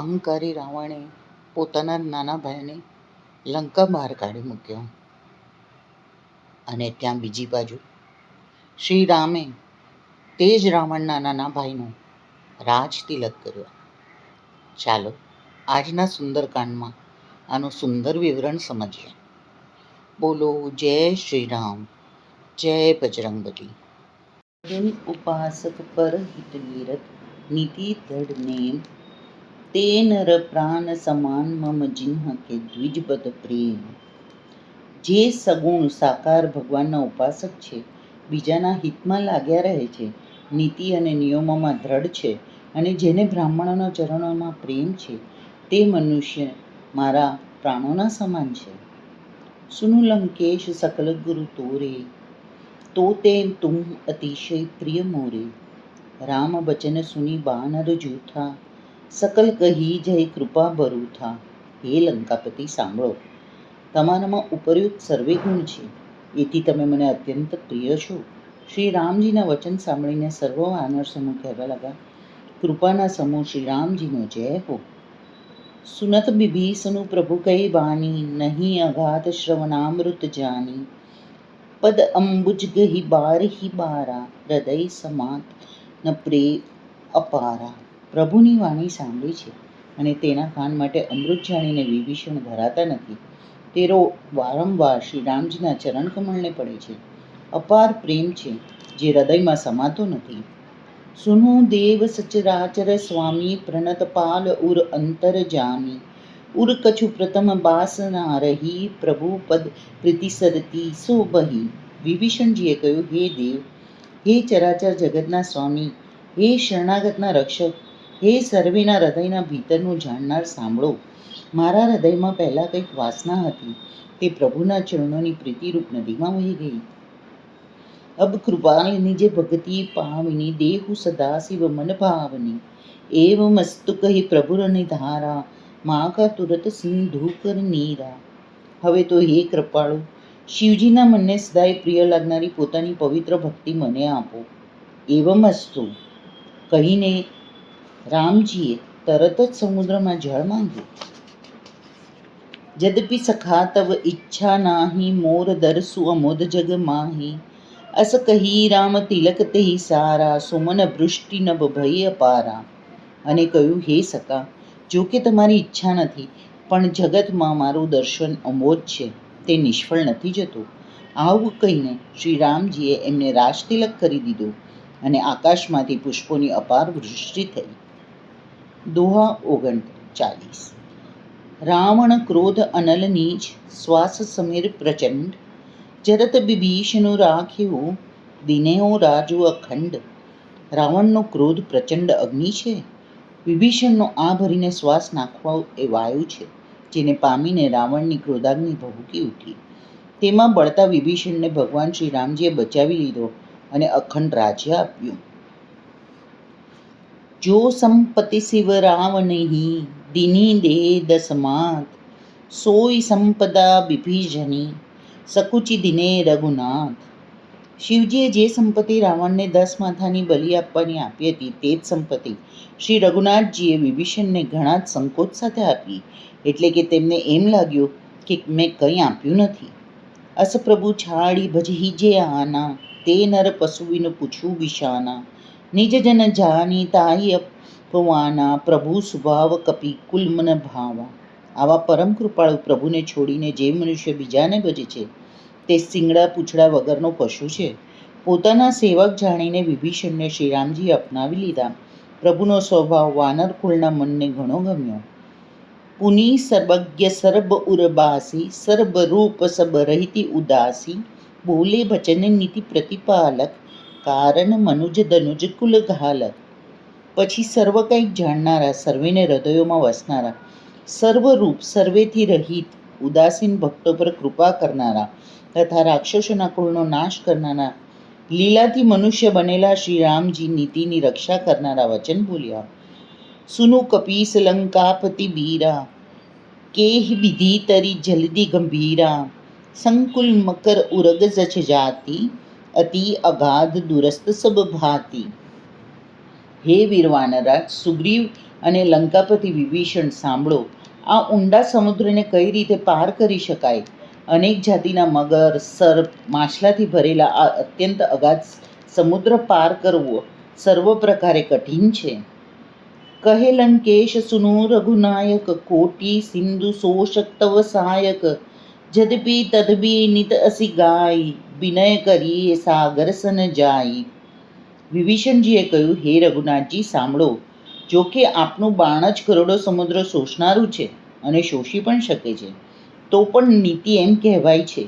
અહંકારી રાવણે પોતાના નાના ભાઈને લંકા બહાર કાઢી મૂક્યો, અને ત્યાં બીજી બાજુ શ્રી રામે તે જ રાવણના નાના ભાઈનું રાજ તિલક કર્યો. ચાલો આજના સુંદરકાંડમાં આનું સુંદર વિવરણ સમજીએ. બોલો જય શ્રી રામ, જય બજરંગબલી. ઉપાસક પર હિત નિરત નીતિ દૃઢ નેમ, તે નર પ્રાણ સમાન મમ જિન્હ કે દ્વિજપદ પ્રેમ. જે સગુણ સાકાર ભગવાનના ઉપાસક છે, બીજાના હિતમાં લાગ્યા રહે છે, નીતિ અને નિયમોમાં દ્રઢ છે, અને જેને બ્રાહ્મણોના ચરણોમાં પ્રેમ છે, તે મનુષ્ય મારા પ્રાણોના સમાન છે. સુનુ લંકેશ સકલ ગુરુ તોરે, તો તે તુમ અતિશય પ્રિય મોરે. રામ બચન સુની બાનર જૂથા, સકલ કહી જય કૃપા ભરૂથા. હે લંકાપતિ સાંભળો, તમારામાં ઉપરયુક્ત સર્વે ગુણ છે, એથી તમે મને અત્યંત પ્રિય છો. શ્રી રામજીના વચન સાંભળીને સર્વ વાનર સમૂહ કહેવા લાગ્યા, કૃપાના સમૂહ શ્રી રામજીનો જય હો. સુનત વિભીષણુ પ્રભુ કઈ વાણી, નહીં અગાધ શ્રવણામૃત જાની. પદ અંબુજ ગહી બારહી બારા, હૃદય સમાત ન પ્રેમ અપારા. પ્રભુની વાણી સાંભળી છે, અને તેના કાન માટે અમૃત જાણીને વિભીષણ ધરાતા નથી. તેરો વારંવાર શ્રી રામજીના ચરણ કમળને પડે છે. અપાર પ્રેમ છે, જે હૃદયમાં સમાતો નથી. સુનો દેવ સચરાચર સ્વામી, પ્રણત પાલ ઉર અંતર જામી. ઉર કછુ પ્રથમ બાસના રહી, પ્રભુ પદ પ્રીતિસરતી સો બહી. વિભીષણજીએ કહ્યું, હે દેવ, હે ચરાચર જગતના સ્વામી, હે શરણાગતના રક્ષક, હે સર્વેના હૃદયના ભીતરનું જાણનાર, સાંભળો. મારા હૃદયમાં પહેલાં કંઈક વાસના હતી, તે પ્રભુના ચરણોની પ્રીતિરૂપ નદીમાં વહી ગઈ. અબ કૃપાલ નિજ ભક્તિ પાવની, દેહુ સદા શિવ મન ભાવની. એવ મસ્તુ કહી પ્રભુર નિધારા, માગા તુરત સિંધુ કર નીરા. હવે તો હે કૃપાળુ, શિવજીના મનને સદાય પ્રિય લાગનારી પોતાની પવિત્ર ભક્તિ મને આપો. એવમસ્તુ કહીને રામજીએ તરત જ સમુદ્રમાં જળ માંગ્યું. જદપિ સખા તવ ઈચ્છા નાહી, મોર દરસુ અમોદ જગ માહી. અસ કહી રામ તિલક તેહી સારા, સુમન વૃષ્ટિ નભ ભય અપારા. અને કહ્યું, હે સખા, જો કે તમારી ઈચ્છા નથી, પણ જગતમાં મારું દર્શન અમોદ છે, તે નિષ્ફળ નથી જતું. આવું કહીને શ્રી રામજીએ એમને રાજતિલક કરી દીધું, અને આકાશમાંથી પુષ્પોની અપાર વૃષ્ટિ થઈ. દોહા 39. રાવણ ક્રોધ અનલ નીચ, શ્વાસ સમીર પ્રચંડ. જરત વિભીષણુ રાખ્યો, દિનેઓ રાજુ અખંડ. રાવણનો ક્રોધ પ્રચંડ અગ્નિ છે, વિભીષણનો આ ભરીને શ્વાસ નાખવા એ વાયુ છે, જેને પામીને રાવણની ક્રોધાગ્નિ ભભૂકી ઉઠી. તેમાં બળતા વિભીષણને ભગવાન શ્રી રામજીએ બચાવી લીધો અને અખંડ રાજ્ય આપ્યું. જો સંપત્તિ શિવ રાવણહી, દિની દે દસમાત. સોઈ સંપદા વિભીષણી, સકુચિ દિને રઘુનાથ. શિવજીએ જે સંપત્તિ રાવણને 10 માથાની બલિ આપવાની આપી હતી, તે જ સંપત્તિ શ્રી રઘુનાથજીએ વિભીષણને ઘણા જ સંકોચ સાથે આપી. એટલે કે તેમને એમ લાગ્યું કે મેં કંઈ આપ્યું નથી. અસ પ્રભુ છાડી ભજહી જે આના, તે નર પશુ વિન પૂછું બિશાના. નિજ જન જાની તાઈ અપવાના, પ્રભુ સ્વભાવ કપી કુલ મન ભાવા. આવા પરમ કૃપાળુ પ્રભુને છોડીને જે મનુષ્ય બીજાને ભજે છે, તે શિંગડા પૂંછડા વગરનો પશુ છે. પોતાના સેવક જાણીને વિભીષણને શ્રીરામજીએ અપનાવી લીધા. પ્રભુનો સ્વભાવ વાનર કુળના મનને ઘણો ગમ્યો. પુની સર્વજ્ઞ સર્બ ઉરબાસી, સર્બ રૂપ સબ રહિતિ ઉદાસી. બોલે ભચન નીતિ પ્રતિપાલક, કારણ મનુજ ધનુજ કુલ ઘાલક. પછી સર્વ કંઈક જાણનારા, સર્વેને હૃદયોમાં વસનારા, સર્વરૂપ સર્વેથી રહિત, ઉદાસીન ભક્તો પર કૃપા કરનારા તથા રાક્ષસોના કુળનો નાશ કરનારા, લીલાથી મનુષ્ય બનેલા શ્રી રામજી નીતિની રક્ષા કરનારા વચન બોલ્યા. સુનુ કપીસ લંકાપતિ બીરા, કેહ વિધિ તરી જલદી ગંભીરા. સંકુલ મકર ઉરગ જછ જાતિ, અતિ અગાધ દુરસ્ત સબ ભાતી. હે વીર વાનરરાજ, સુગ્રીવ અને લંકાપતિ વિભીષણ, સાંભળો, આ ઊંડા સમુદ્રને કઈ રીતે પાર કરી શકાય? અનેક જાતિના મગર, સર્પ, માછલાથી ભરેલા આ અત્યંત અગાધ સમુદ્ર પાર કરવો સર્વ પ્રકારે કઠિન છે. કહે લંકેશ સુનો રઘુનાયક, કોટી સિંધુ શોષક તવ સહાયક. જદપી તદપી નિત અસી ગાય, વિનય કરીએ સાગર સન જાય. વિભીષણજીએ કહ્યું, હે રઘુનાથજી, સાંભળો, જો કે આપનું બાણ જ કરોડો સમુદ્ર શોષનારું છે અને શોષી પણ શકે છે, તો પણ નીતિ એમ કહેવાય છે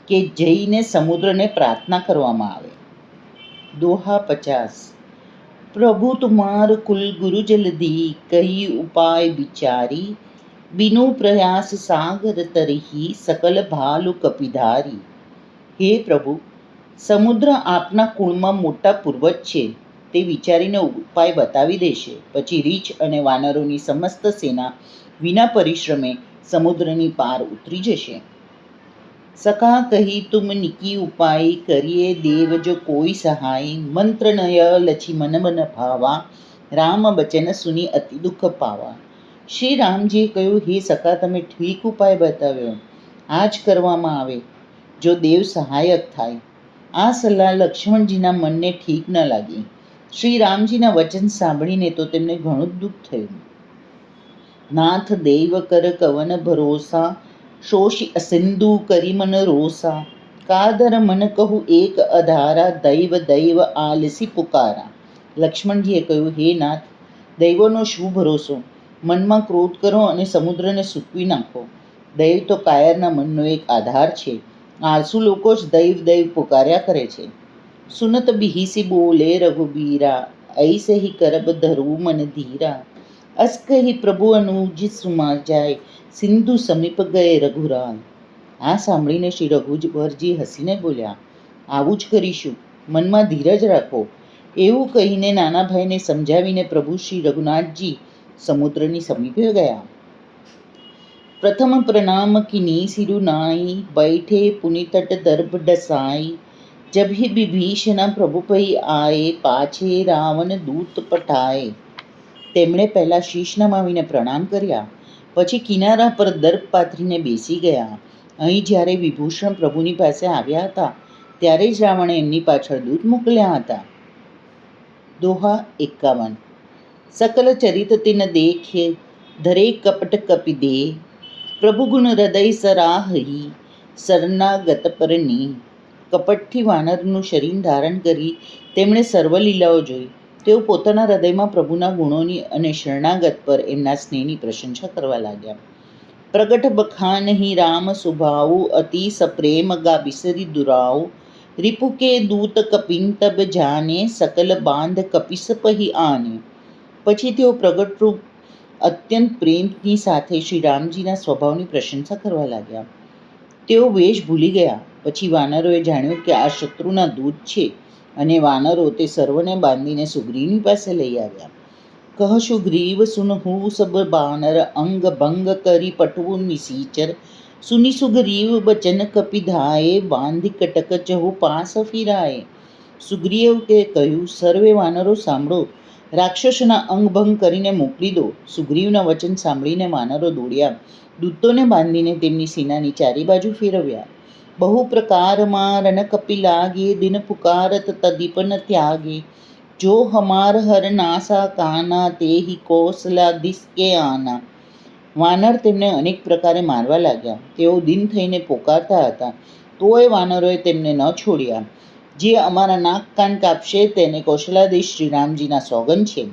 કે જઈને સમુદ્રને પ્રાર્થના કરવામાં આવે. દોહા 50. પ્રભુ તુમાર કુલ ગુરુ જલધી, કહી ઉપાય વિચારી. બિનુ પ્રયાસ સાગર તરહી, સકલ ભાલુ કપિધારી. હે પ્રભુ, સમુદ્ર આપના કુળમાં મોટા પૂર્વજ છે, તે વિચારીને ઉપાય બતાવી દેશે. પછી રીછ અને વાનરોની સમસ્ત સેના વિના પરિશ્રમે સમુદ્રની પાર ઉતરી જશે. સખા કહી તુમ નિકી ઉપાય, કરીએ દેવ જો કોઈ સહાય. મંત્ર નય લછી મન મન ભાવા, રામ બચન સુની અતિ દુઃખ પાવા. શ્રી રામજીએ કહ્યું, હે સખા, તમે ઠીક ઉપાય બતાવ્યો, આ જ કરવામાં આવે જો દેવ સહાયક થાય. આ સલાહ લક્ષ્મણજીના મનને ઠીક ન લાગી. શ્રી રામજીના વચન સાંભળીને તો તેમને ઘણું જ દુઃખ થયું. નાથ દૈવ કર કવન ભરોસા, શોષી અસિંધુ કરી મન રોસા. કાદર મન કહું એક અધારા, દૈવ દૈવ આલસી પુકારા. લક્ષ્મણજીએ કહ્યું, હે નાથ, દૈવનો શું ભરોસો? મનમાં ક્રોધ કરો અને સમુદ્રને સૂકવી નાખો. દૈવ તો કાયરના મનનો એક આધાર છે. આળસુ લોકો જ દૈવ દૈવ પુકાર્યા કરે છે. સુનત બિહિસી બોલે રઘુબીરા, ऐसे ही करब धरू मन धीरा. अस કહી પ્રભુ અનુજ સુમા જાય, સિંધુ સમીપ ગયે રઘુરાય. આ સાંભળીને શ્રી રઘુવરજી હસીને બોલ્યા, આવું જ કરીશું, મનમાં ધીરજ રાખો. એવું કહીને નાના ભાઈને સમજાવીને પ્રભુ શ્રી રઘુનાથજી સમુદ્રની સમીપે ગયા. પ્રથમ પ્રણામ કિની સિરુનાઈ, बैठे पुनि तट दर्भ डसाई. जब ही विभीषण प्रभु पई आए, पाछे રાવણ દૂત પઠાય. તેમણે પહેલા શીશ નમાવીને પ્રણામ કર્યા, પછી કિનારા પર દર્ભ પાથરીને બેસી ગયા. અહીં જ્યારે વિભૂષણ પ્રભુની પાસે આવ્યા હતા, ત્યારે જ રાવણે એમની પાછળ દૂત મોકલ્યા હતા. દોહા 51. સકલ ચરિત તિન દેખે, ધરે કપટ કપી દે. પ્રભુ ગુણ હૃદય સરાહી, શરણાગત પરની. કપટથી વાનરનું શરીર ધારણ કરી તેમણે સર્વ લીલાઓ જોઈ. તેઓ પોતાના હૃદયમાં પ્રભુના ગુણોની અને શરણાગત પર એમના સ્નેહની પ્રશંસા કરવા લાગ્યા. પ્રગટ બખાનહી રામ સુભાવ, અતિ સપ્રેમ ગા બિસરી દુરાવ. રિપુ કે દૂત કપિન તબ જાને, સકલ બાંધ કપિસ પહી આને. પછી તેઓ પ્રગટ રૂપ અત્યંત પ્રેમની સાથે શ્રી રામજીના સ્વભાવની પ્રશંસા કરવા લાગ્યા. તેઓ વેશ ભૂલી ગયા. પછી વાનરોએ જાણ્યું કે આ શત્રુના દૂત છે, અને વાનરો તે સર્વને બાંધીને સુગ્રીવની પાસે લઈ આવ્યા. કહ સુગ્રીવ સુનહુ સબ બાનર, અંગ ભંગ કરી પટવું નિશીચર. સુની સુગ્રીવ બચન કપિધાએ, બાંધી કટક ચહુ પાસ ફિરાય. સુગ્રીવે કહ્યું, સર્વે વાનરો સાંભળો, રાક્ષસોના અંગભંગ કરીને મોકલી દો. સુગ્રીવના વચન સાંભળીને વાનરો દોડ્યા. દૂતોને બાંધીને તેમની સેનાની ચારે બાજુ ફેરવ્યા. બહુ પ્રકારમાં રણ કપી લાગે, દિન પુકારત તદીપન ત્યાગે. જો હમાર હર નાસા કાના, તે હિ કૌશલાધીશ કે આના. વાનર તેમને અનેક પ્રકારે મારવા લાગ્યા. તેઓ દિન થઈને પોકારતા હતા, તોય વાનરોએ તેમને ન છોડ્યા. જે અમારા નાક કાન કાપશે તેને કૌશલાધીશ શ્રી રામજીના સોગંદ છે.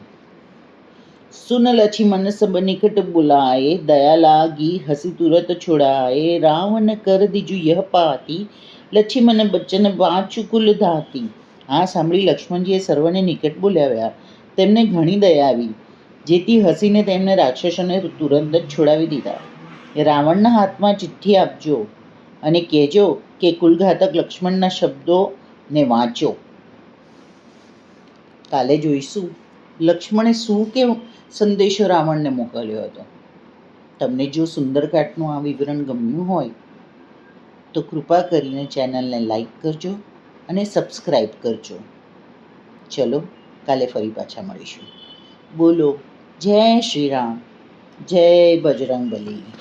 સુન લછી મન સબ નિકટ બુલાએ, દયા લાગી હસી તુરત છોડાએ. રાવણ કર દીજુ યહ પાતી, લછી મન બચન વાચુ કુલ ધાતી. આ સાંભળી લક્ષ્મણજીએ સર્વને નિકટ બોલાવ્યા. તેમને ઘણી દયા આવી, જેથી હસીને તેમને રાક્ષસોને તુરંત જ છોડાવી દીધા. રાવણના હાથમાં ચિઠ્ઠી આપજો અને કહેજો કે કુલઘાતક લક્ષ્મણના શબ્દોને વાંચો. કાલે જોઈશું લક્ષ્મણે શું કે સંદેશો રાવણને મોકલ્યો હતો. તમને જો સુંદરકાંડનું આ વિવરણ ગમ્યું હોય તો કૃપા કરીને ચેનલને લાઈક કરજો અને સબસ્ક્રાઈબ કરજો. ચલો, કાલે ફરી પાછા મળીશું. બોલો જય શ્રી રામ, જય બજરંગબલી.